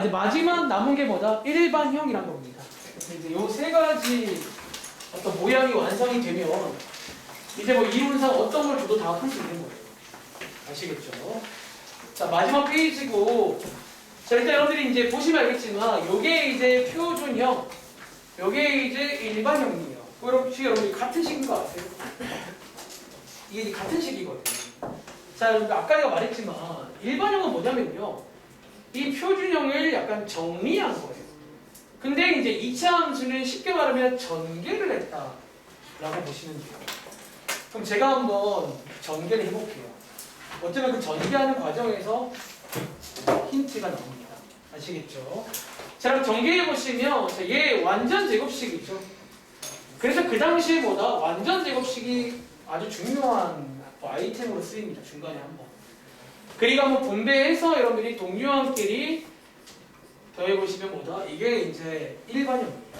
이제 마지막 남은 게 뭐다? 일반형이란 겁니다. 그래서 이제 요 세 가지 어떤 모양이 완성이 되면 이제 뭐 이론상 어떤 걸 줘도 다 할 수 있는 거예요. 아시겠죠? 자, 마지막 페이지고, 자, 일단 여러분들이 이제 보시면 알겠지만 요게 이제 표준형, 요게 이제 일반형이에요. 그렇지, 여러분들이 같은 식인 것 같아요. 이게 이제 같은 식이거든요. 자, 여러분 아까 내가 말했지만 일반형은 뭐냐면요, 이 표준형을 약간 정리한 거예요. 근데 이제 이차 함수는 쉽게 말하면 전개를 했다라고 보시면 돼요. 그럼 제가 한번 전개를 해볼게요. 어쩌면 그 전개하는 과정에서 힌트가 나옵니다. 아시겠죠? 자, 그럼 전개해 보시면 얘 완전 제곱식이죠. 그래서 그 당시에보다 완전 제곱식이 아주 중요한 아이템으로 쓰입니다. 중간에 한번. 그리고 한번 분배해서 여러분들이 동료함끼리 더해보시면 뭐다? 이게 이제 일반형입니다.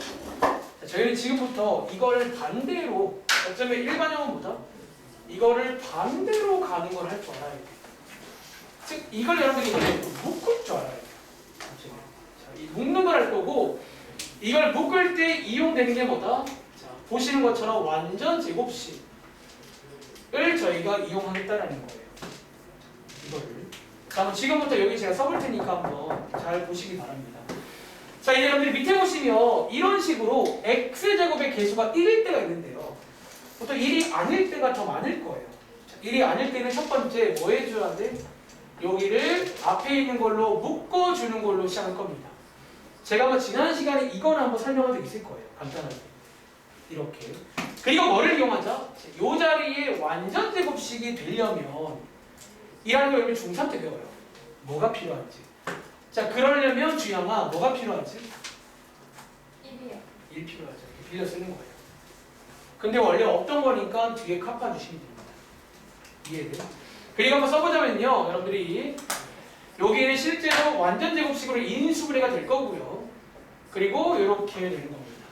저희는 지금부터 이걸 반대로, 어쩌면 일반형은 뭐다? 이거를 반대로 가는 걸 할 줄 알아야 돼요. 즉, 이걸 여러분들이 묶을 줄 알아야 돼요. 자, 이 묶는 걸 할 거고, 이걸 묶을 때 이용되는 게 뭐다? 자, 보시는 것처럼 완전 제곱식을 저희가 이용하겠다라는 거예요. 이거를. 자, 그럼 지금부터 여기 제가 써볼 테니까 한번 잘 보시기 바랍니다. 자, 이제 여러분들이 밑에 보시면 이런 식으로 x제곱의 개수가 1일 때가 있는데요. 보통 1이 아닐 때가 더 많을 거예요. 자, 1이 아닐 때는 첫 번째 뭐 해줘야 돼? 여기를 앞에 있는 걸로 묶어주는 걸로 시작할 겁니다. 제가 아마 지난 시간에 이거는 한번 설명한 적 있을 거예요. 간단하게. 이렇게. 그리고 뭐를 이용하자? 이 자리에 완전 제곱식이 되려면 이라는 걸 여러분 중3 때 배워요. 뭐가 필요한지. 자, 그러려면 주영아 뭐가 필요하지? 1이요. 1 필요하죠. 이렇게 빌려 쓰는 거예요. 근데 원래 없던 거니까 뒤에 갚아 주시면 됩니다. 이해돼요? 그리고 한번 써보자면요, 여러분들이 여기는 실제로 완전 제곱식으로 인수분해가 될 거고요. 그리고 이렇게 되는 겁니다.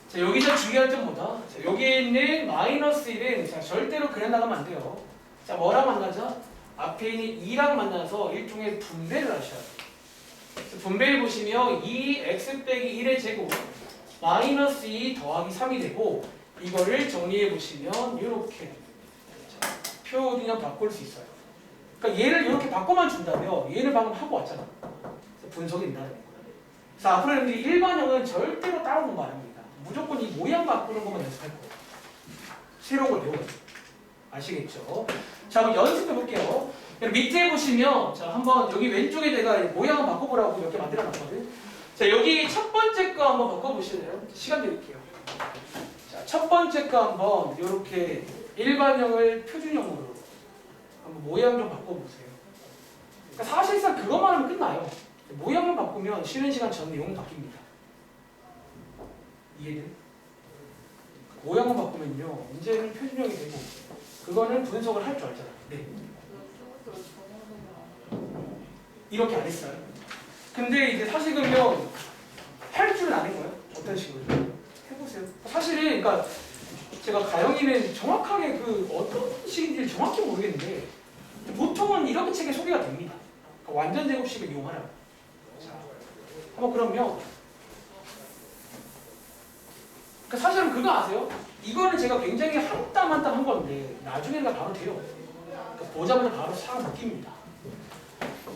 자, 여기서 중요한 점 뭐다? 자, 여기에 있는 마이너스 1은 자, 절대로 그래 나가면 안 돼요. 자, 뭐랑 만나자? 앞에 있는 2랑 만나서 일종의 분배를 하셔야 돼요. 분배해 보시면 2x 빼기 1의 제곱 마이너스 2 더하기 3이 되고, 이거를 정리해 보시면 이렇게 표준형 바꿀 수 있어요. 그러니까 얘를 이렇게 바꿔만 준다면 얘를 방금 하고 왔잖아. 분석이 된다는 거예요. 그래서 앞으로 여러분들이 일반형은 절대로 따로 공부 안 합니다. 무조건 이 모양 바꾸는 것만 연습할 거예요. 새로운 걸 배워요. 아시겠죠? 자, 그럼 연습해 볼게요. 밑에 보시면 자, 한번 여기 왼쪽에 제가 모양을 바꿔보라고 몇 개 만들어 놨거든. 자, 여기 첫 번째 거 한번 바꿔보실래요? 시간 드릴게요. 자, 첫 번째 거 한번 이렇게 일반형을 표준형으로 한번 모양 좀 바꿔보세요. 그러니까 사실상 그것만 하면 끝나요. 모양만 바꾸면 쉬는 시간 전 내용은 바뀝니다. 이해돼? 모양만 바꾸면요, 이제는 표준형이 되고, 그거는 분석을 할 줄 알잖아. 네. 이렇게 안 했어요. 근데 이제 사실 그러면 할 줄은 아는 거예요. 어떤 식으로? 해보세요. 사실은, 그러니까 제가 가영이는 정확하게 그 어떤 식인지 정확히 모르겠는데, 보통은 이렇게 책에 소개가 됩니다. 그러니까 완전 제곱식을 이용하라고. 자, 한번 그러면, 그러니까 사실은 그거 아세요? 이거는 제가 굉장히 한 땀 한 땀 한 건데 나중에는 바로 돼요. 그러니까 보자마자 바로 싹 느낍니다.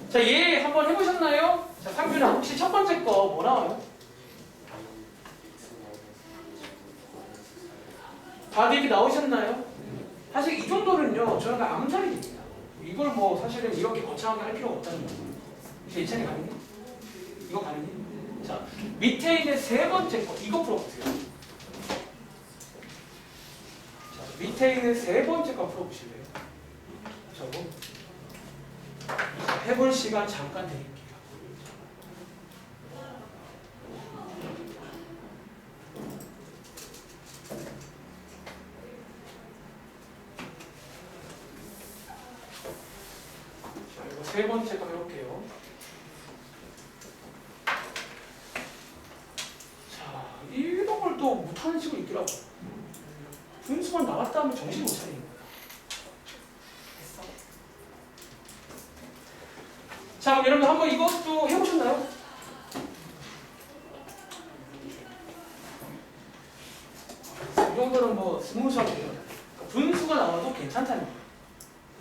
자, 얘 한번 해보셨나요? 자, 상규는 혹시 첫 번째 거 뭐 나와요? 다들 이렇게 나오셨나요? 사실 이 정도는요, 저는 암살이 됩니다. 이걸 뭐 사실은 이렇게 거창하게 할 필요가 없다는 거예요. 혹시 예찬이 가능해? 이거 가능해? 자, 밑에 있는 세 번째 거 이거 풀어보세요. 밑에 있는 세 번째 거 풀어보실래요? 저거 해볼 시간 잠깐 드릴게요. 자, 이거 세 번째 거 해볼게요. 자, 이런 걸 또 못하는 친구 있더라고요. 분수만 나왔다 하면 정신 못 차리는 거야. 됐어? 자, 그럼 여러분 한번 이것도 해보셨나요? 이 정도는 뭐 스무스하게 돼요. 그러니까 분수가 나와도 괜찮다는 거예요.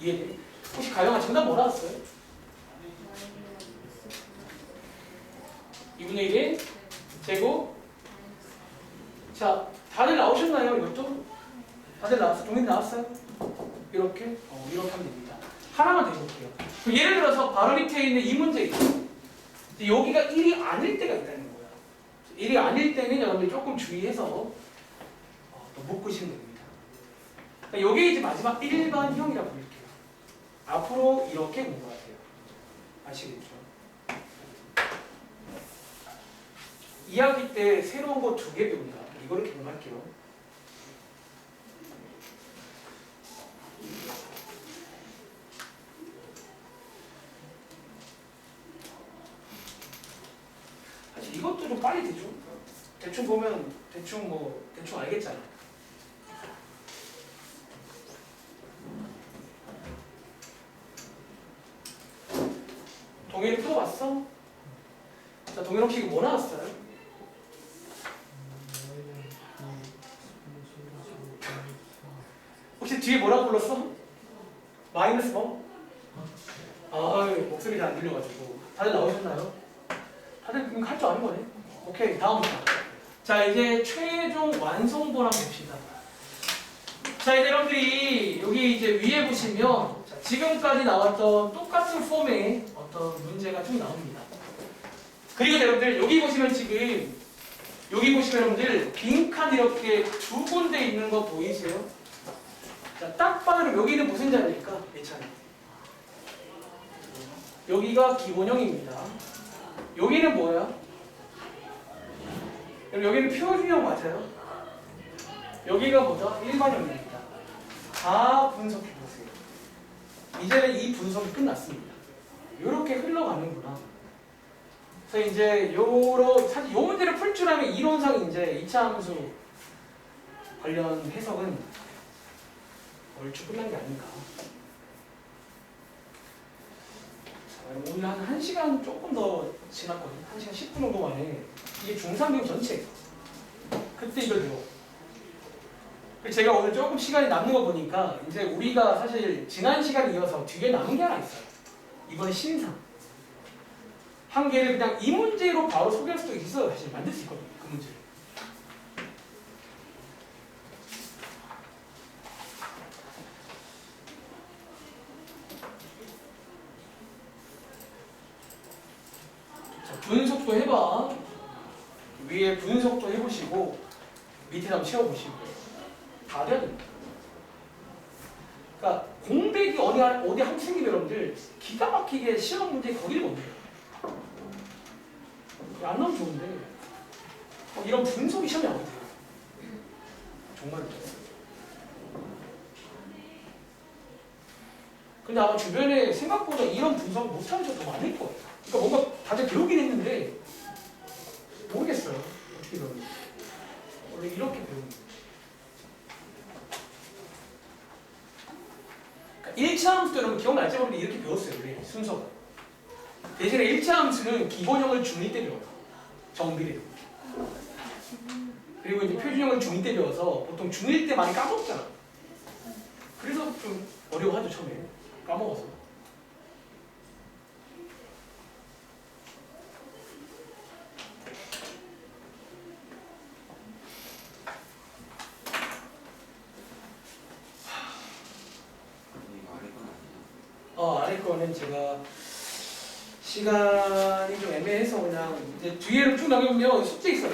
이해돼? 혹시 가영아 정답 뭐 나왔어요? 2분의 1인 제곱. 자, 다들 나오셨나요? 이것도? 다들 나왔어요? 동일 나왔어요? 이렇게? 이렇게 하면 됩니다. 하나만 더 해볼게요. 예를 들어서 바로 밑에 있는 이 문제 있죠? 여기가 1이 아닐 때가 있다는 거야. 1이 아닐 때는 여러분들 조금 주의해서 또 묶으시면 됩니다. 그러니까 여기 이제 마지막 일반형이라고 부를게요. 앞으로 이렇게 공부하세요. 아시겠죠? 2학기 때 새로운 거 2개 배운다. 이거를 기억할게요. 사실 이것도 좀 빨리 되죠. 대충 보면 대충 알겠잖아. 동현이 풀어봤어? 자, 동현 혹시 이거 뭐 나왔어요? 혹시 뒤에 뭐라고 불렀어? 마이너스 뭐? 아유, 목소리가 안 들려가지고. 다들 나오셨나요? 다들 할 줄 아는 거네. 오케이, 다음부터. 자, 이제 최종 완성본 한번 봅시다. 자, 이제 여러분들이 여기 이제 위에 보시면 자, 지금까지 나왔던 똑같은 폼의 어떤 문제가 좀 나옵니다. 그리고 여러분들 여기 보시면 지금 여기 보시면 여러분들 빈칸 이렇게 2군데 있는 거 보이세요? 자, 딱 봐도 여기는 무슨 자리일까? 괜찮아요. 여기가 기본형입니다. 여기는 뭐야? 여기는 표준형 맞아요? 여기가 뭐죠? 일반형입니다. 다 분석해보세요. 이제는 이 분석이 끝났습니다. 이렇게 흘러가는구나. 그래서 이제 사실 요 문제를 풀 줄 알면 이론상 이제 2차 함수 관련 해석은 얼추 끝난 게 아닌가. 자, 오늘 한 1시간 조금 더 지났거든요. 1시간 10분 정도 만에 이게 중3 배움 전체. 그때 이걸 배워. 제가 오늘 조금 시간이 남는 거 보니까 이제 우리가 사실 지난 시간에 이어서 뒤에 남은 게 하나 있어요. 이번에 신상. 한 개를 그냥 이 문제로 바로 소개할 수도 있어요. 사실 만들 수 있거든요. 그 문제를. 자, 분석도 해봐. 위에 분석도 해보시고 밑에 한번 채워보시고 다 돼야 됩니다. 그러니까 공백이 어디 한 생기면 여러분들 기가 막히게 시험 문제 거기를 못 내요. 안 나오면 좋은데 이런 분석이 시험이 안 돼요. 정말로. 근데 아마 주변에 생각보다 이런 분석을 못하는人더 많을 거예요. 그러니까 뭔가 다들 배우긴 했는데 모르겠어요. 어떻게 배우는지. 원래 이렇게 배우는 거예요. 그러니까 1차 함수도 여러분 기억날지 모르겠는데 이렇게 배웠어요. 원래 순서가. 대신에 1차 함수는 기본형을 중2 때 배워요. 정비례. 그리고 이제 표준형을 중2 때 배워서 보통 중1 때 많이 까먹잖아. 그래서 좀 어려워하죠, 처음에. 까먹어서. 아래 거는 제가 시간이 좀 애매해서 그냥 이제 뒤에로 쭉 나가면 숙제 있어요.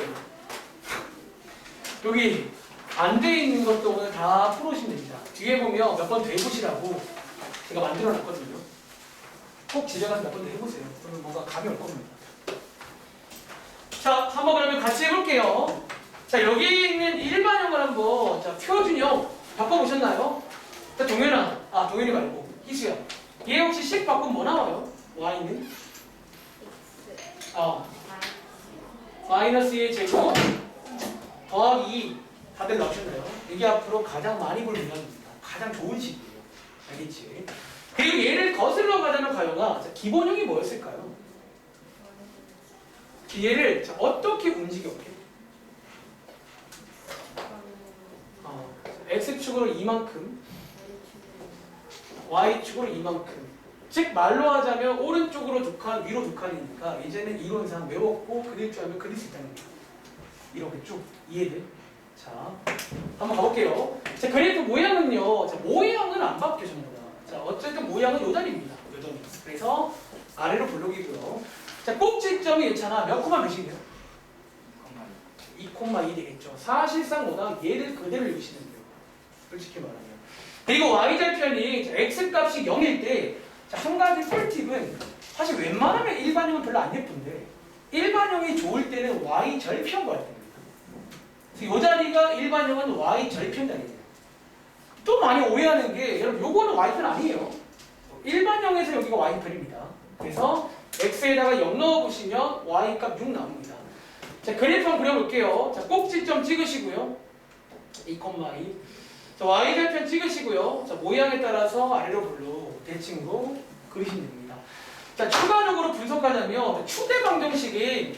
여기 안 돼 있는 것도 오늘 다 풀어오시면 됩니다. 뒤에 보면 몇 번 더 해보시라고 제가 만들어 놨거든요. 꼭 집에 가서 몇 번 더 해보세요. 그러면 뭔가 감이 올 겁니다. 자, 한번 그러면 같이 해볼게요. 자, 여기 있는 일반형을 한번 자, 표준형 바꿔보셨나요? 자, 동현이 말고 희수야. 얘 혹시 식 바꾸면 뭐 나와요? y는? 마이너스 1 제곱 더하기 2 다들 나오셨나요? 이게 앞으로 가장 많이 볼 문항입니다. 가장 좋은 식이에요. 알겠지? 그리고 얘를 거슬러 가자면 가요가 자, 기본형이 뭐였을까요? 얘를 자, 어떻게 움직였게? X축으로 이만큼, Y축으로 이만큼. 즉 말로 하자면 오른쪽으로 두 칸, 위로 두 칸이니까 이제는 이론상 외웠고 그릴 줄 알면 그릴 수 있다는 거예요. 이렇게 쭉 이해돼? 자, 한번 가볼게요. 자, 그래프 모양은요. 자, 모양은 안 바뀌어 전부 다. 자, 어쨌든 모양은 요 자리입니다. 요 자리. 그래서 아래로 블록이고요. 자, 꼭지점이 괜찮아. 몇 코마 몇이에요? 2,2 되겠죠. 사실상 뭐다 얘를 그대로 읽으시면 돼요. 솔직히 말하면. 그리고 y절편이 x 값이 0일 때 한 가지 꿀팁은 사실 웬만하면 일반형은 별로 안 예쁜데 일반형이 좋을 때는 y절편 구할 때입니다. 그래서 이 자리가 일반형은 y절편 자리예요. 또 많이 오해하는 게 여러분 요거는 y편 아니에요. 일반형에서 여기가 y편입니다. 그래서 x에다가 0 넣어보시면 y값 6 나옵니다. 자, 그래프 한번 그려볼게요. 자, 꼭지점 찍으시고요. 2,2. 자, y절편 찍으시고요. 자, 모양에 따라서 아래로 블록 대칭으로 그리시면 됩니다. 자, 추가적으로 분석하자면 추대 방정식의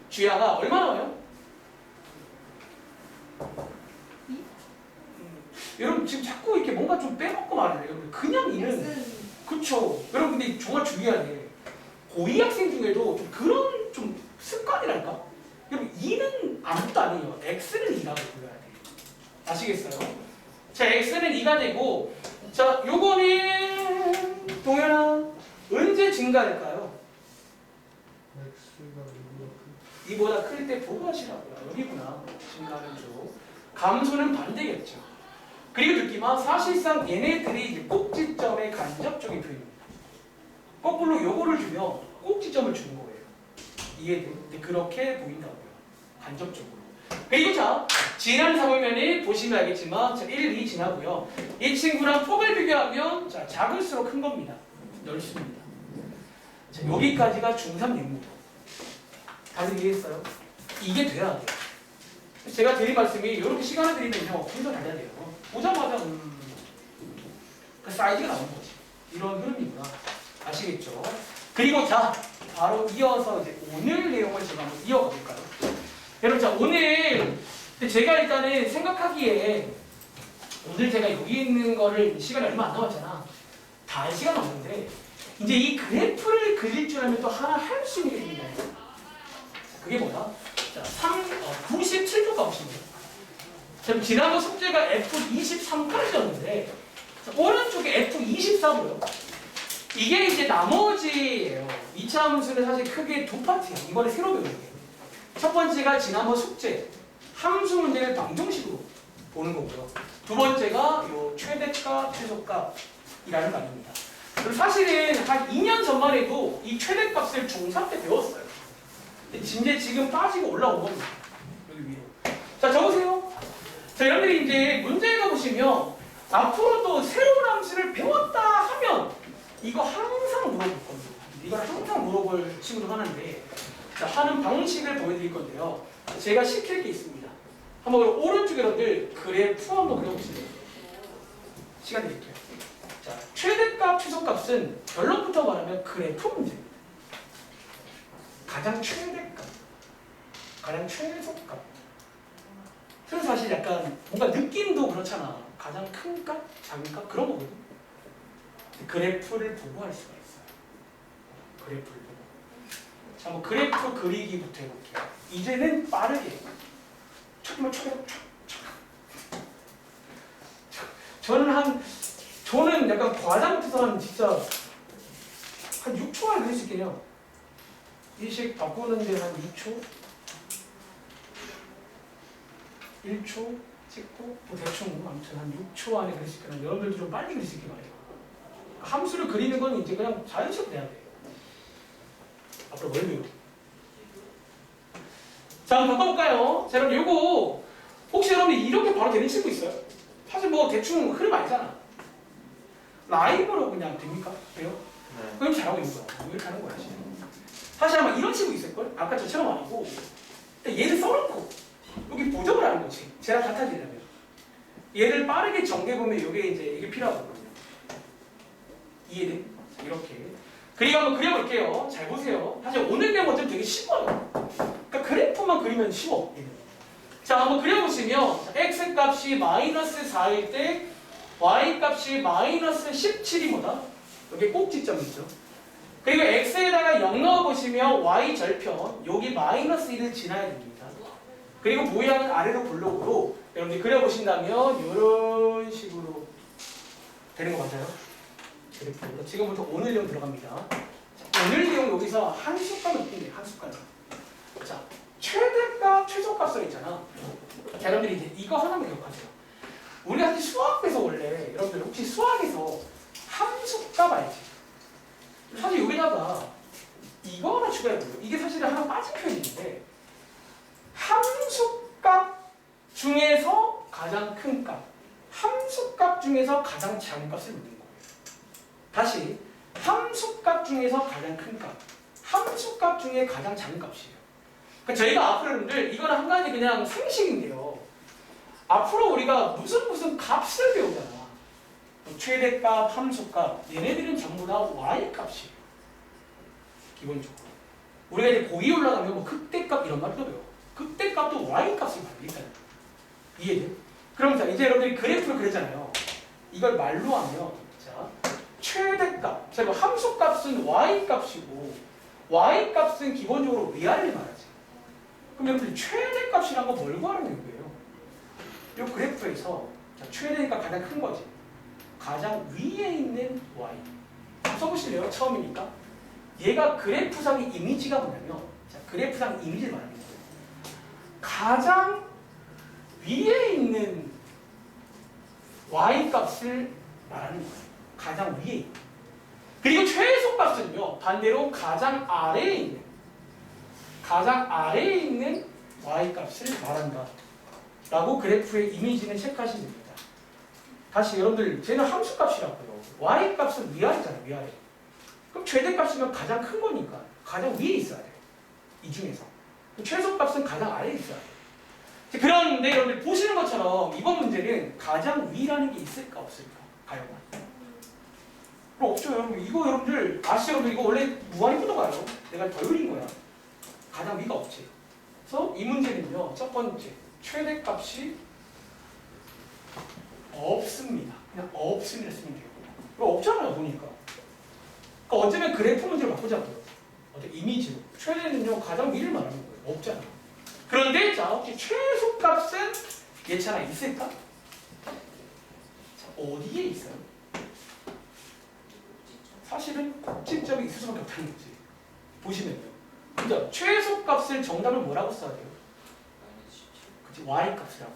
주야가 얼마 나와요? 여러분 지금 자꾸 이렇게 뭔가 좀 빼먹고 말해요. 여러분 그냥 이는 그쵸. 여러분 근데 정말 중요한 게 고2 학생 중에도 좀 그런 좀 습관이랄까? 여러분 2는 아무것도 아니에요. x는 2라고 불러야 돼요. 아시겠어요? 자, x는 2가 되고 자, 요거는 동현아 언제 증가할까요? 이보다 클 때 보고 하시라고요. 여기구나. 증가하는 쪽. 감소는 반대겠죠. 그리고 듣기만 사실상 얘네들이 이제 꼭지점의 간접적인 표현입니다. 거꾸로 요거를 주면 꼭지점을 주는 거예요. 이해돼? 그렇게 보인다고요. 간접적으로. 그리고 자, 지난 3호면이 보시면 알겠지만 자, 1, 2 지나고요. 이 친구랑 폭을 비교하면 자, 작을수록 큰 겁니다. 넓습니다. 자, 여기까지가 중3 내용입니다. 다들 이해했어요? 이게 돼야 돼요. 제가 드린 말씀이 이렇게 시간을 드리면요. 분석 달려야 돼요. 보자마자 그 사이즈가 나오는 거지. 이런 흐름이구나. 아시겠죠? 그리고 자, 바로 이어서 이제 오늘 내용을 제가 한번 이어가 볼까요? 여러분, 자, 오늘 제가 일단은 생각하기에 오늘 제가 여기 있는 거를 시간이 얼마 안 남았잖아. 다 할 시간 없는데 이제 이 그래프를 그릴 줄 알면 또 하나 할 수 있는 게 생긴다. 그게 뭐야? 자, 97쪽 가보시면 돼요. 지금 지난번 숙제가 F23까지였는데 오른쪽에 F24고요. 이게 이제 나머지예요. 2차 함수는 사실 크게 두 파트야. 이번에 새로 배우는 게. 첫 번째가 지난번 숙제 함수 문제를 방정식으로 보는 거고요. 두 번째가 요 최대값, 최소값이라는 말입니다. 그리고 사실은 한 2년 전만 해도 이 최대값을 중3 때 배웠어요. 근데 이제 지금 빠지고 올라온 겁니다. 여기 위로. 자, 적으세요. 자, 여러분들이 이제 문제에 가보시면 앞으로 또 새로운 함수를 배웠다 하면 이거 항상 물어볼 겁니다. 이걸 항상 물어볼 친구도 하는데 자, 하는 방식을 보여드릴 건데요. 제가 시킬 게 있습니다. 한번 오른쪽에 여러분들 그래프 한번 그려보시죠. 시간 드릴게요. 자, 최대값, 최소값은 결론부터 말하면 그래프 문제입니다. 가장 최대값, 가장 최소값. 그래서 사실 약간 뭔가 느낌도 그렇잖아. 가장 큰 값, 작은 값 그런 거거든. 그래프를 보고 할 수가 있어요. 그래프를 보고. 자, 뭐 그래프 그리기부터 해볼게요. 이제는 빠르게. 조금만 저는 약간 과자 못해서 한 진짜 한 6초 안에 그릴 수 있겠네요. 이식 바꾸는데 한 2초? 1초 찍고 뭐 대충 아무튼 한 6초 안에 그릴 수 있겠네요. 여러분들도 좀 빨리 그릴 수 있게 말해요. 함수를 그리는 건 이제 그냥 자연스럽게 돼야 돼요. 앞으로 뭘 배우고. 자, 한번 바꿔볼까요? 자, 그럼 요거 혹시 여러분이 이렇게 바로 되는 친구 있어요? 사실 뭐 대충 흐름 알잖아. 라이브로 그냥 됩니까? 돼요? 네. 그럼 잘하고 있는 거야. 이렇게 하는 거야, 지금. 사실 아마 이런 친구 있을걸? 아까 저처럼 아니고 얘를 써놓고 여기 보정을 하는 거지. 쟤랑 같아지려면. 얘를 빠르게 전개보면 이게 이제 이게 필요하거든요. 이해돼? 자, 이렇게. 그리고 한번 그려볼게요. 잘 보세요. 사실 오늘 내용 어차피 되게 쉬워요. 그러니까 그래프만 그리면 쉬워. 얘는. 자, 한번 그려보시면 자, x 값이 마이너스 4일 때 y 값이 마이너스 17이 뭐다? 여기 꼭지점이 있죠. 그리고 x에다가 0 넣어보시면 y 절편 여기 마이너스 1을 지나야 됩니다. 그리고 모양은 아래로 블록으로 여러분들 그려보신다면 이런 식으로 되는 거 맞아요? 그래프. 지금부터 오늘 내용 들어갑니다. 자, 오늘 내용 여기서 한 숟가락 넣겠네요. 한 숟가락. 자, 최대값, 최소값을 있잖아. 자, 여러분들이 이제 이거 하나만 기억하세요. 우리 한테 수학에서 원래 여러분들 혹시 수학에서 함수값 알지? 사실 여기다가 이거 하나 추가해볼게요. 이게 사실 하나 빠진 표현인데 함수값 중에서 가장 큰 값, 함수값 중에서 가장 작은 값을 묻는 거예요. 다시 함수값 중에서 가장 큰 값, 함수값 중에 가장 작은 값이에요. 그러니까 저희가 앞으로 여러분들 이거는 한 가지 그냥 상식인데요. 앞으로 우리가 무슨 값을 배우잖아. 뭐 최대값, 함수값, 얘네들은 전부 다 y값이에요. 기본적으로. 우리가 이제 고기 올라가면 뭐 극대값 이런 말도 배워. 극대값도 y값을 봐요. 일단 이해돼? 그럼 자 이제 여러분들이 그래프를 그렸잖아요. 이걸 말로 하면 자 최대값, 자 함수값은 y값이고 y값은 기본적으로 위아래를 말하지. 그럼 여러분들 최대값이란 거 뭘 구하는 거예요? 이 그래프에서 자, 최대니까 가장 큰 거지. 가장 위에 있는 y. 써보실래요? 처음이니까. 얘가 그래프상의 이미지가 뭐냐면 자, 그래프상 이미지를 말하는 거예요. 가장 위에 있는 y 값을 말하는 거예요. 가장 위에 있는. 그리고 최소값은요. 반대로 가장 아래에 있는 y 값을 말한다. 라고 그래프의 이미지는 체크하시면 됩니다. 다시 여러분들 쟤는 함수값이라고요. y값은 위아래잖아요. 위아래. 그럼 최대값이면 가장 큰 거니까 가장 위에 있어야 돼요. 이 중에서. 최소값은 가장 아래에 있어야 돼요. 그런데 여러분들 보시는 것처럼 이번 문제는 가장 위라는 게 있을까 없을까? 가요만. 그럼 없죠. 여러분. 이거 여러분들 아시죠? 여러분 이거 원래 무한히 뜯어가요. 내가 더 그린 거야. 가장 위가 없지. 그래서 이 문제는요. 첫 번째 최대값이 없습니다. 그냥 없음이라 쓰면 돼요. 이거 없잖아요. 보니까. 그러니까 어쩌면 그래프 문제를 바꾸자고요. 어떤 이미지로. 최대는요. 가장 위를 말하는 거예요. 없잖아. 그런데 자 혹시 최소값은 예찬아 있을까? 자, 어디에 있어요? 사실은 꼭지점이 있을 수밖에 없다는 거지. 보시면요. 그죠? 최소값을 정답을 뭐라고 써야 돼요? 그치, y값이라고.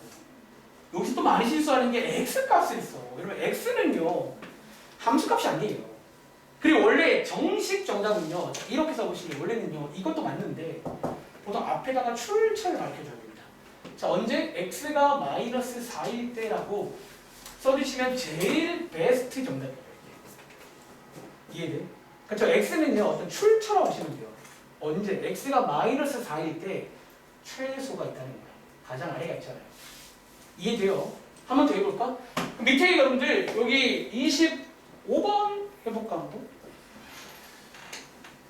여기서 또 많이 실수하는 게 x값을 써. 여러분 x는요 함수값이 아니에요. 그리고 원래 정식 정답은요 이렇게 써보시면 원래는요 이것도 맞는데 보통 앞에다가 출처를 밝혀줘야 됩니다. 자 언제 x가 마이너스 4일 때라고 써주시면 제일 베스트 정답이에요. 이해돼? 그렇죠? x는요 어떤 출처라고 보시면 돼요. 언제 x가 마이너스 4일 때 최소가 있다는 거예요. 가장 아래가 있잖아요. 이해돼요? 한 번 더 해볼까? 밑에 여러분들 여기 25번 해볼까 한번?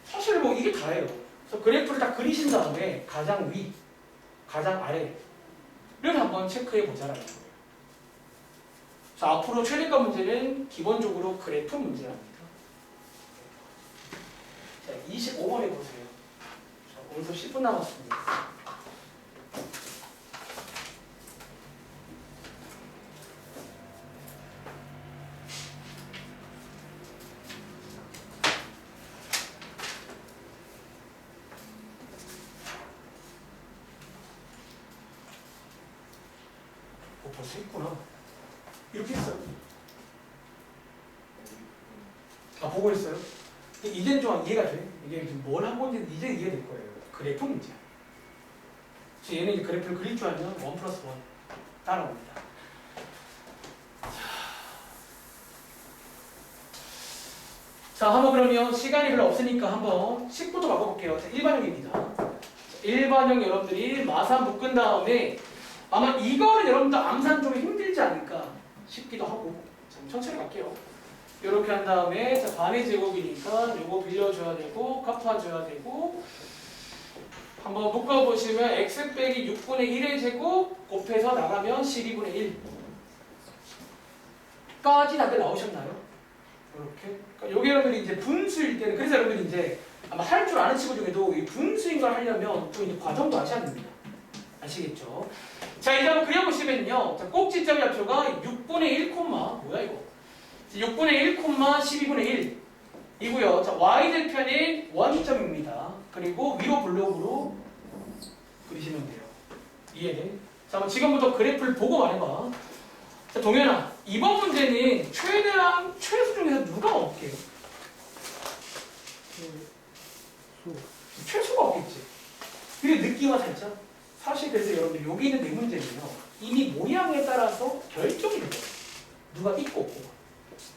사실 뭐 이게 다예요. 그래서 그래프를 딱 그리신 다음에 가장 위, 가장 아래를 한번 체크해 보자라는 거예요. 자 앞으로 최대값 문제는 기본적으로 그래프 문제랍니다. 자 25번 해보세요. 자, 오늘도 10분 남았습니다. 벌써 했구나. 이렇게 했어요. 아 보고 있어요? 이제는 좀 이해가 돼. 이게 지금 뭘 한 건지 이제 이해될 거예요. 그래프 문제야. 그래서 얘는 이제 그래프를 그릴 줄 알면 1+1 따라옵니다. 자 한번 그러면 시간이 별로 없으니까 한번 식부터 바꿔볼게요. 자, 일반형입니다. 일반형 여러분들이 마산 묶은 다음에 아마 이거는 여러분들 암산 좀 힘들지 않을까 싶기도 하고 좀 천천히 갈게요. 이렇게 한 다음에 자 반의 제곱이니까 요거 빌려줘야 되고 갚아줘야 되고 한번 묶어보시면 x 빼기 6분의 1의 제곱 곱해서 나가면 12분의 1 까지 다들 나오셨나요? 이렇게. 그러니까 요게 여러분이 이제 분수일 때는 그래서 여러분이 이제 아마 할 줄 아는 친구 중에도 이 분수인 걸 하려면 또 이제 과정도 아셔야 됩니다. 아시겠죠? 자 이제 한번 그려보시면요. 자 꼭지점 좌표가 6분의 1, 뭐야 이거? 6분의 1, 12분의 1 이고요. 자 y절편이 원점입니다. 그리고 위로 블록으로 그리시면 돼요. 이해돼? 자 그럼 지금부터 그래프를 보고 말해봐. 자 동현아 이번 문제는 최대랑 최소 중에서 누가 없게요? 최소가 없겠지. 그리고 느낌은 살짝 사실 그래서 여러분들 여기 있는 네 문제는요 이미 모양에 따라서 결정이 돼요. 누가 있고 없고.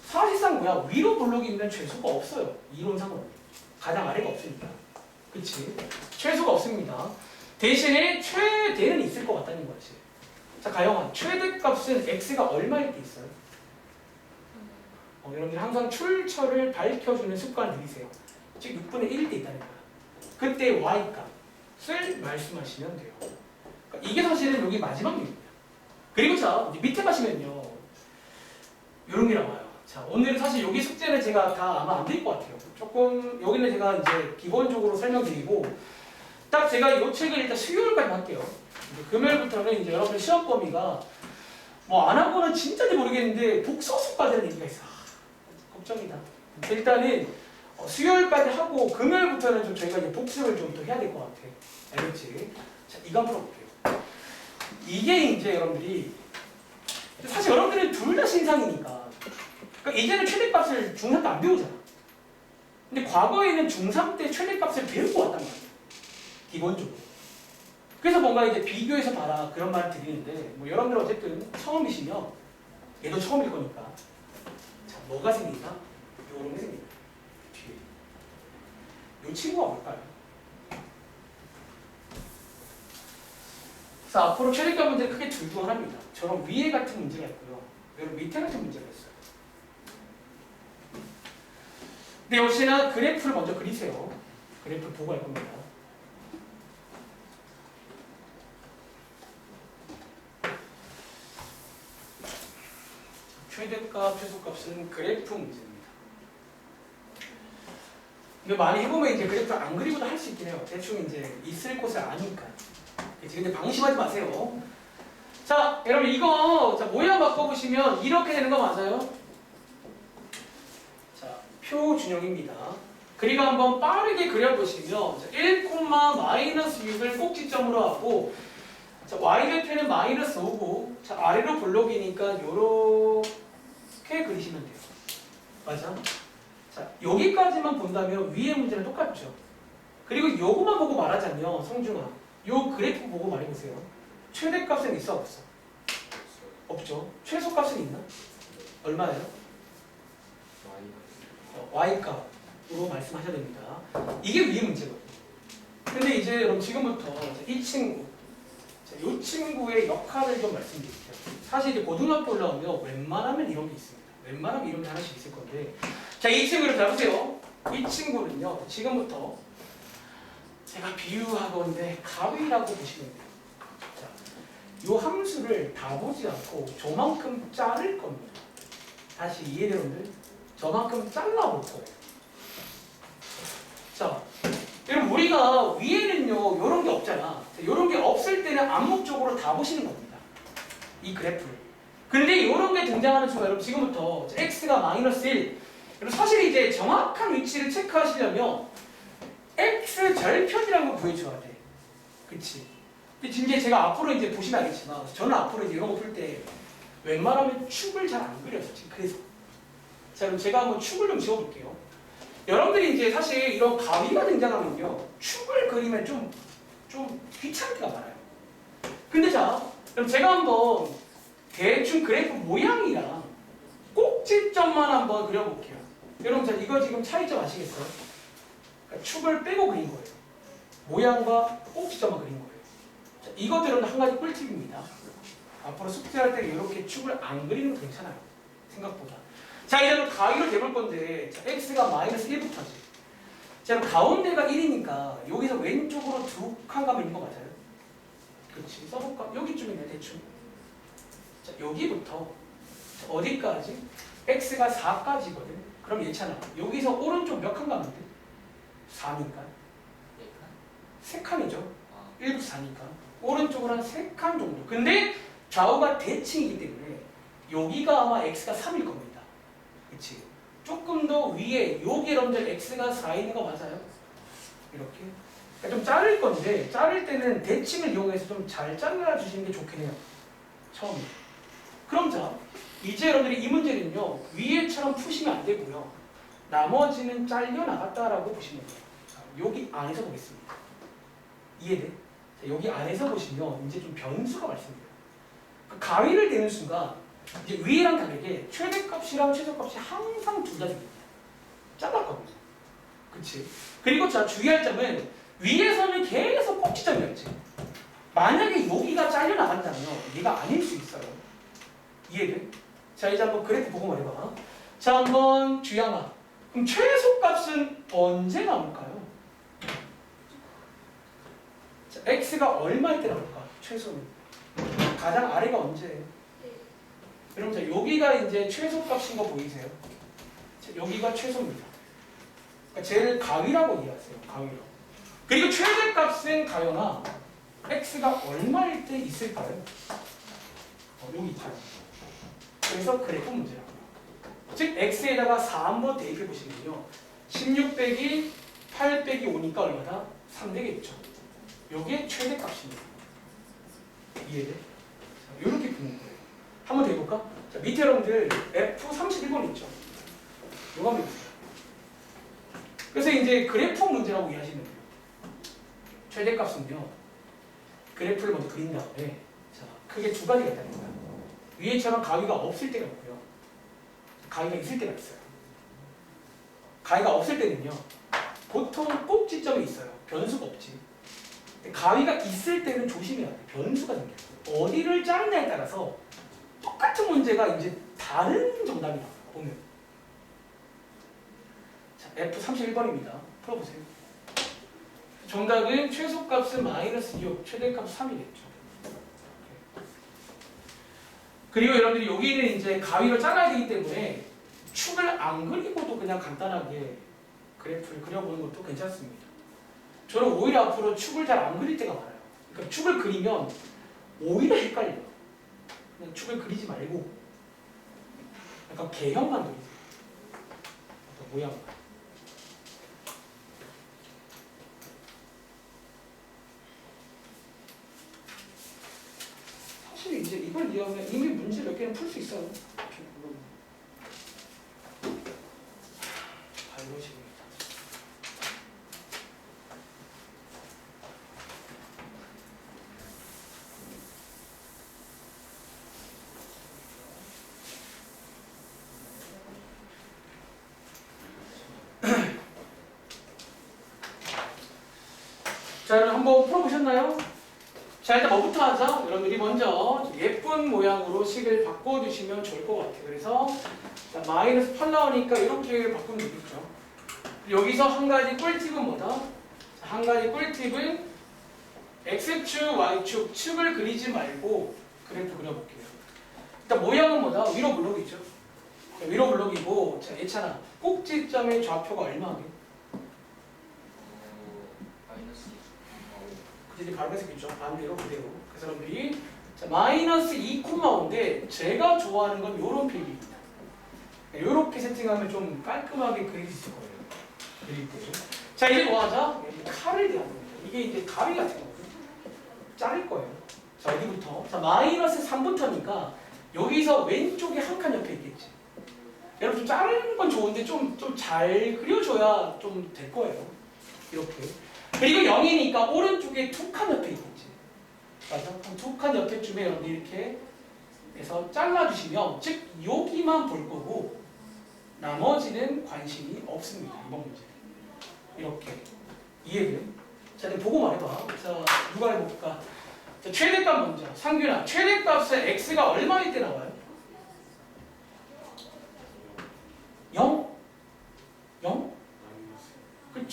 사실상 뭐야 위로 블록이 있는 최소가 없어요. 이론상으로 가장 아래가 없으니까. 그치? 최소가 없습니다. 대신에 최대는 있을 것 같다는 거지. 자 가영아 최대값은 x가 얼마일 때 있어요? 여러분들 항상 출처를 밝혀주는 습관을 들이세요. 즉 6분의 1일 때 있다는 거야. 그때 y값을 말씀하시면 돼요. 그러니까 이게 사실은 여기 마지막 얘기입니다. 그리고 자 이제 밑에 가시면요 이런 게 나와요. 자 오늘은 사실 여기 숙제는 제가 다 아마 안 드릴 것 같아요. 조금 여기는 제가 이제 기본적으로 설명드리고 딱 제가 이 책을 일단 수요일까지 할게요. 이제 금요일부터는 이제 여러분 시험 범위가 뭐 안 하고는 진짜인지 모르겠는데 복서수 빠지는 얘기가 있어. 걱정이다. 일단은 수요일까지 하고 금요일부터는 좀 저희가 이제 복습을 좀 더 해야 될 것 같아. 알겠지? 자 이거 한번 풀어볼게요. 이게 이제 여러분들이 사실 여러분들은 둘 다 신상이니까 그러니까 이제는 최대값을 중3 때 안 배우잖아. 근데 과거에는 중3 때 최대값을 배우고 왔단 말이야. 기본적으로. 그래서 뭔가 이제 비교해서 봐라 그런 말을 드리는데 뭐 여러분들 어쨌든 처음이시면 얘도 처음일 거니까 자 뭐가 생긴다? 요런 게 생긴다. 뒤에 요 친구가 뭘까요? 자 앞으로 최대값 문제 크게 둘 중 하나입니다. 저런 위에 같은 문제가 있고요. 여러분 밑에 같은 문제가 있어요. 근데 역시나 그래프를 먼저 그리세요. 그래프를 보고 할 겁니다. 최대값, 최소값은 그래프 문제입니다. 근데 많이 해보면 이제 그래프를 안 그리고도 할 수 있긴 해요. 대충 이제 있을 곳을 아니까. 그치? 근데 방심하지 마세요. 자, 여러분 이거 자, 모양 바꿔보시면 이렇게 되는 거 맞아요? 자, 표준형입니다. 그리고 한번 빠르게 그려보시면 1, 마이너스 6을 꼭지점으로 하고 자, y절편은 마이너스 5고 자, 아래로 블록이니까 요렇게 그리시면 돼요. 맞아? 자, 여기까지만 본다면 위의 문제는 똑같죠. 그리고 요거만 보고 말하자면 성중아 요 그래프 보고 말해보세요. 최대값은 있어 없어? 없죠. 최소값은 있나? 얼마예요? y값으로 말씀하셔야 됩니다. 이게 위의 문제거든요. 근데 이제 여러분 지금부터 이 친구 이 친구의 역할을 좀 말씀드릴게요. 사실 이제 고등학교 올라오면 웬만하면 이런 게 있습니다. 웬만하면 이런 게 하나씩 있을 건데 자, 이 친구를 잘 보세요. 이 친구는요. 지금부터 제가 비유하건데 가위라고 보시면 돼요. 자, 이 함수를 다 보지 않고 저만큼 자를 겁니다. 다시 이해되는데 저만큼 잘라볼 거예요. 자, 여러분 우리가 위에는요 이런 게 없잖아. 이런 게 없을 때는 암묵적으로 다 보시는 겁니다. 이 그래프를. 근데 이런 게 등장하는 순간 여러분 지금부터 x가 마이너스 1 그리고 사실 이제 정확한 위치를 체크하시려면 x 절편이라는 걸 구해줘야 돼. 그치? 근데 이제 제가 앞으로 이제 보시면 알겠지만 저는 앞으로 이제 이런 거 풀 때 웬만하면 축을 잘 안 그려서 지금 그래서 자 그럼 제가 한번 축을 좀 지워볼게요. 여러분들이 이제 사실 이런 가위가 등장하면요 축을 그리면 좀 귀찮기가 많아요. 근데 자 그럼 제가 한번 대충 그래프 모양이랑 꼭지점만 한번 그려볼게요. 여러분 자 이거 지금 차이점 아시겠어요? 그러니까 축을 빼고 그린 거예요. 모양과 꼭지점만 그린 거예요. 자, 이것들은 한 가지 꿀팁입니다. 앞으로 숙제할 때 이렇게 축을 안 그리는 거 괜찮아요. 생각보다. 자, 이제 또 가위로 대볼 건데, 자, x가 마이너스 1부터지. 자, 그럼 가운데가 1이니까 여기서 왼쪽으로 두 칸 가면 있는 거 맞아요? 그렇지. 써볼까? 여기쯤이네, 대충. 자, 여기부터 자, 어디까지? x가 4까지거든. 그럼 얘잖아. 여기서 오른쪽 몇 칸 가면 돼? 4니까. 3칸이죠. 1부터 4니까. 오른쪽으로 한 3칸 정도. 근데 좌우가 대칭이기 때문에 여기가 아마 x가 3일 겁니다. 그치? 조금 더 위에 여기 여러분들 x가 4있는 거 맞아요? 이렇게. 그러니까 좀 자를 건데 자를 때는 대칭을 이용해서 좀 잘 잘라주시는 게 좋긴 해요. 처음에. 그럼 자, 이제 여러분들이 이 문제는요. 위에처럼 푸시면 안 되고요. 나머지는 잘려나갔다라고 보시면 돼요. 자, 여기 안에서 보겠습니다. 이해돼? 자, 여기 안에서 보시면 이제 좀 변수가 발생돼요. 그 가위를 대는 순간 이제 위랑 다르게 최대값이랑 최소값이 항상 둘 다 됩니다. 잘랐거든요. 그치? 그리고 자, 주의할 점은 위에서는 계속 꼭지점이었지. 만약에 여기가 잘려나간다면 얘가 아닐 수 있어요. 이해돼? 자, 이제 한번 그래프 보고 말해봐. 자, 한번 주양아. 그럼 최소값은 언제 나올까요? 자, x가 얼마일 때 나올까? 최소는. 가장 아래가 언제예요? 여러분, 자, 여기가 이제 최소값인 거 보이세요? 자, 여기가 최소입니다. 그러니까 쟤를 가위라고 이해하세요. 가위로. 그리고 최대값은 가요나 x가 얼마일 때 있을까요? 여기 있죠. 그래서 그래프 문제라고요. 즉 x에다가 4 한번 대입해 보시면요. 16 빼기 8 빼기 5니까 얼마다? 3 되겠죠. 요게 최대값입니다. 이해돼? 자, 요렇게 푸는 거예요. 한번 더 해볼까? 자, 밑에 여러분들 F31번 있죠? 요거 한번 해보세요. 그래서 이제 그래프 문제라고 이해하시면 돼요. 최대값은요. 그래프를 먼저 그린 다음에 자, 크게 두 가지가 있다는 거야. 위에처럼 가위가 없을 때가 있고요. 가위가 있을 때가 있어요. 가위가 없을 때는요. 보통 꼭지점이 있어요. 변수가 없지. 근데 가위가 있을 때는 조심해야 돼. 변수가 생겨요. 어디를 자르냐에 따라서 똑같은 문제가 이제 다른 정답이 나와요. 보면. 자, F31번입니다. 풀어보세요. 정답은 최소값은 마이너스 6, 최대값 3이겠죠. 그리고 여러분들이 여기는 이제 가위로 잘라야 되기 때문에 축을 안 그리고도 그냥 간단하게 그래프를 그려보는 것도 괜찮습니다. 저는 오히려 앞으로 축을 잘 안 그릴 때가 많아요. 그러니까 축을 그리면 오히려 헷갈려요. 그냥 축을 그리지 말고 약간 개형만 그리세요. 어떤 모양만. 사실 이제 이걸 이해하면 이미 문제 몇 개는 풀 수 있어요. 발로식입니다. 자, 여러분 한번 풀어보셨나요? 자, 일단 뭐부터 하자? 여러분들이 먼저 예쁜 모양으로 식을 바꿔주시면 좋을 것 같아요. 그래서 자, 마이너스 8 나오니까 이렇게 바꾸면 되겠죠. 여기서 한 가지 꿀팁은 뭐다? 자, 한 가지 꿀팁은 x축, y축, 축을 그리지 말고 그래프 그려볼게요. 일단 모양은 뭐다? 위로 블록이죠. 자, 위로 블록이고 자, 예찬아 꼭지점의 좌표가 얼마게? 이제 바로 해석이죠. 반대로 그대로. 그래서 여러분들이 자, 마이너스 2,5인데 제가 좋아하는 건 이런 필기입니다. 이렇게 세팅하면 좀 깔끔하게 그릴 수 있을 거예요. 그릴 때. 자, 이제 뭐 하자? 칼을 대하는 겁니다. 이게 이제 가위 같은 거거든요. 자를 거예요. 자, 어디부터? 자, 마이너스 3부터니까 여기서 왼쪽에 한 칸 옆에 있겠지. 여러분 좀 자르는 건 좋은데 좀 잘 그려줘야 좀 될 거예요. 이렇게. 그리고 0이니까 오른쪽에 두 칸 옆에 있겠지. 맞아? 두 칸 옆에쯤에 여러분들 이렇게 해서 잘라주시면 즉 여기만 볼 거고 나머지는 관심이 없습니다. 이번 문제. 이렇게. 이해돼요? 자, 그럼 보고 말해봐. 자, 누가 해볼까? 자, 최대값 먼저. 상균아, 최대값은 x가 얼마일 때 나와요?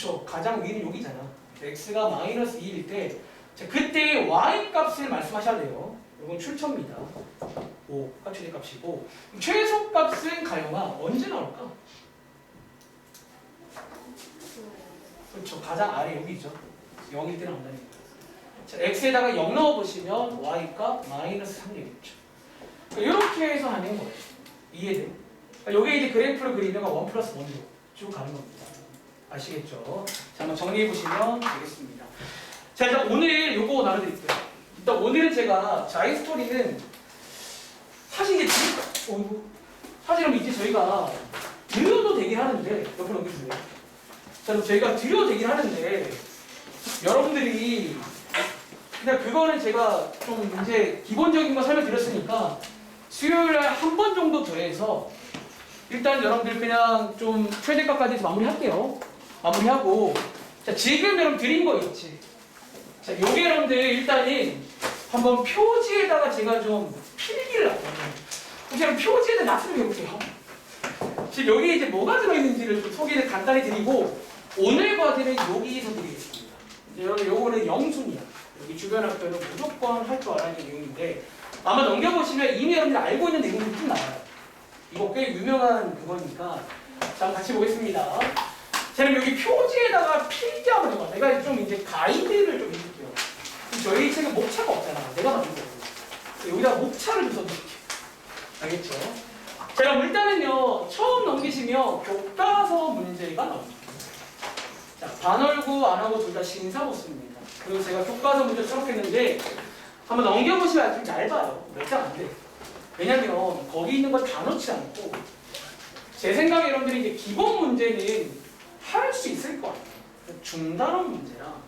그쵸. 가장 위는 여기잖아. x가 마이너스 2일 때 자, 그때 y 값을 말씀하셔야 돼요. 이건 출처입니다. 5가 최대값이고 최소값은 가영아 언제 나올까? 그렇죠. 가장 아래 여기죠. 0일 때 나온다는 거예요. 자, x에다가 0 넣어보시면 y값 마이너스 3 되겠죠. 이렇게 해서 하는 거예요. 이해돼? 여기 이제 그래프를 그리면 1 플러스 1로 쭉 가는 겁니다. 아시겠죠? 자, 한번 정리해보시면 되겠습니다. 자, 일단 오늘 요거 나눠드릴게요. 일단 오늘은 제가 자이스토리는 사실 이제 사실은 이제 저희가 드려도 되긴 하는데 옆에 넘겨주세요. 자, 그럼 저희가 드려도 되긴 하는데 여러분들이 그냥 그거는 제가 좀 이제 기본적인 거 설명드렸으니까 수요일에 한 번 정도 더해서 일단 여러분들 그냥 좀 최대값까지 해서 마무리할게요. 마무리하고 자, 지금 여러분 드린 거 있지. 자, 요게 여러분들 일단은 한번 표지에다가 제가 좀 필기를 할게요. 혹시 여러분 표지에다 놨으면 해볼게요. 지금 여기 이제 뭐가 들어있는지를 좀 소개를 간단히 드리고 오늘 과제는 여기서 드리겠습니다. 여러분 요거는 영순이야. 여기 주변 학교는 무조건 할 줄 알아야 하는 내용인데 아마 넘겨보시면 이미 여러분들 알고 있는 내용들이 좀 나와요. 이거 꽤 유명한 그거니까 자, 같이 보겠습니다. 자, 그럼 여기 표지에다가 필기 한번 해봐. 내가 좀 이제 가이드를 좀 해줄게요. 저희 책은 목차가 없잖아. 내가 만든 거고. 여기다가 목차를 좀 써줄게. 알겠죠? 자, 그럼 일단은요, 처음 넘기시면 교과서 문제가 나옵니다. 자, 반월고 안 하고 둘 다 신사고습니다. 그리고 제가 교과서 문제 수록했는데 한번 넘겨보시면 좀 얇아요. 몇 장 안 돼. 왜냐면 거기 있는 걸 다 넣지 않고 제 생각에 여러분들이 이제 기본 문제는 할 수 있을 것 같아요. 중단원 문제랑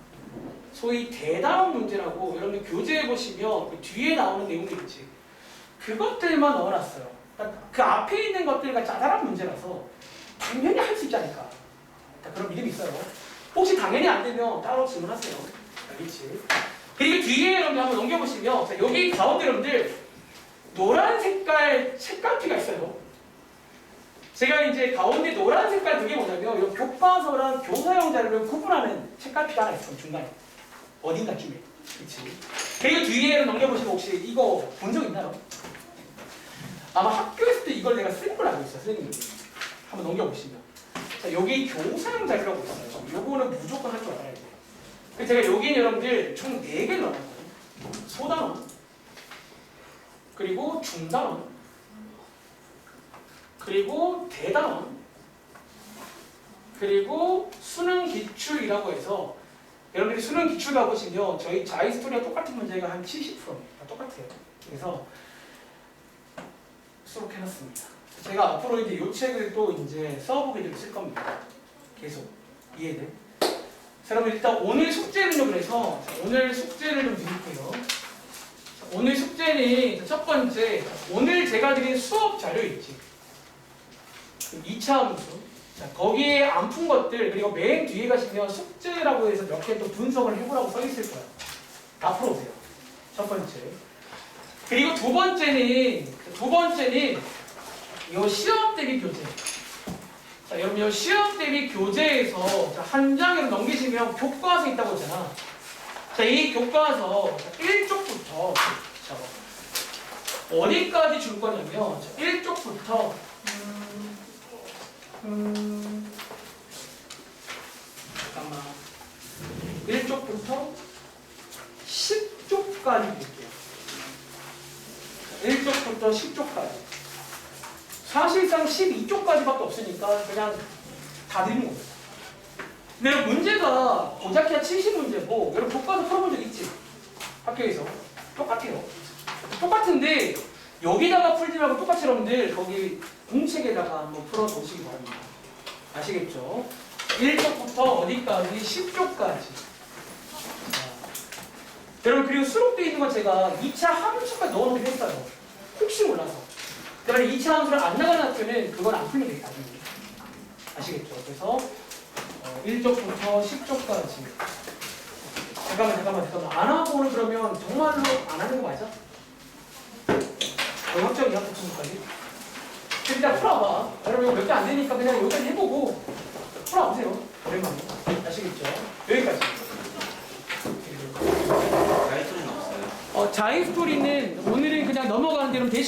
소위 대단원 문제라고 여러분들 교재에 보시면 그 뒤에 나오는 내용들 있지. 그것들만 넣어놨어요. 그러니까 그 앞에 있는 것들과 짜잘한 문제라서 당연히 할 수 있지 않을까. 그런 믿음이 있어요. 혹시 당연히 안 되면 따로 질문하세요. 알겠지? 그리고 뒤에 여러분들 한번 넘겨보시면 자, 여기 가운데 여러분들 노란 색깔 책갈피가 있어요. 제가 이제 가운데 노란 색깔 그게 뭐냐면 이 교과서랑 교사용 자료를 구분하는 책갈피가 하나 있어요. 중간에 어딘가쯤에. 그렇지? 그리고 뒤에 넘겨보시면 혹시 이거 본 적 있나요? 아마 학교에서도 이걸 내가 쓴 걸 알고 있어요. 선생님들 한번 넘겨보시면 자, 여기 교사용 자료라고 있어요. 요거는 무조건 할 줄 알아야 돼요. 그래서 제가 여기는 여러분들 총 4개를 넣었거든요. 소단원 그리고 중단원 그리고 대단원 그리고 수능 기출이라고 해서 여러분들이 수능 기출 가보시면 저희 자이스토리와 똑같은 문제가 한 70%입니다. 똑같아요. 그래서 수록해놨습니다. 제가 앞으로 이제 이 책을 또 이제 서브기를 쓸 겁니다. 계속 이해돼? 자, 그럼 일단 오늘 숙제는요. 그래서 오늘 숙제를 좀 드릴게요. 자, 오늘 숙제는 첫 번째 오늘 제가 드린 수업 자료 있지. 2차 함수. 자, 거기에 안 푼 것들 그리고 맨 뒤에 가시면 숙제라고 해서 몇 개 또 분석을 해보라고 써 있을 거야. 다 풀어보세요. 첫 번째. 그리고 두 번째는 이 시험 대비 교재. 자, 여러분 이 시험 대비 교재에서 자, 한 장으로 넘기시면 교과서 있다고 했잖아. 자, 이 교과서 1쪽부터 자, 어디까지 줄 거냐면 자, 1쪽부터 잠깐만 1쪽부터 10쪽까지 볼게요. 1쪽부터 10쪽까지 사실상 12쪽까지밖에 없으니까 그냥 다 드리는 겁니다. 근데 여러분 문제가 고작 한 70문제고 여러분 교과서 풀어본 적 있지? 학교에서 똑같아요. 똑같은데 여기다가 풀지 말고 똑같이 여러분들 거기 공책에다가 한번 풀어보시기 바랍니다. 아시겠죠? 1쪽부터 어디까지 10쪽까지 여러분 그리고 수록되어 있는 건 제가 2차 함수까지 넣어놓긴 했어요. 혹시 몰라서 그러면 2차 함수를 안 나가는 학교는 그건 안 풀면 되겠다. 아시겠죠? 그래서 1쪽부터 10쪽까지 잠깐만 안 하고는 그러면 정말로 안 하는 거 맞아? 영역적이야 복수까지. 일단 풀어봐. 여러분 이거 몇 개 안 되니까 그냥 여기까지 해보고 풀어보세요. 오랜만에. 아시겠죠? 여기까지. 자이소리는 없어요. 자이 스토리는 오늘은 그냥 넘어가는 대로 대신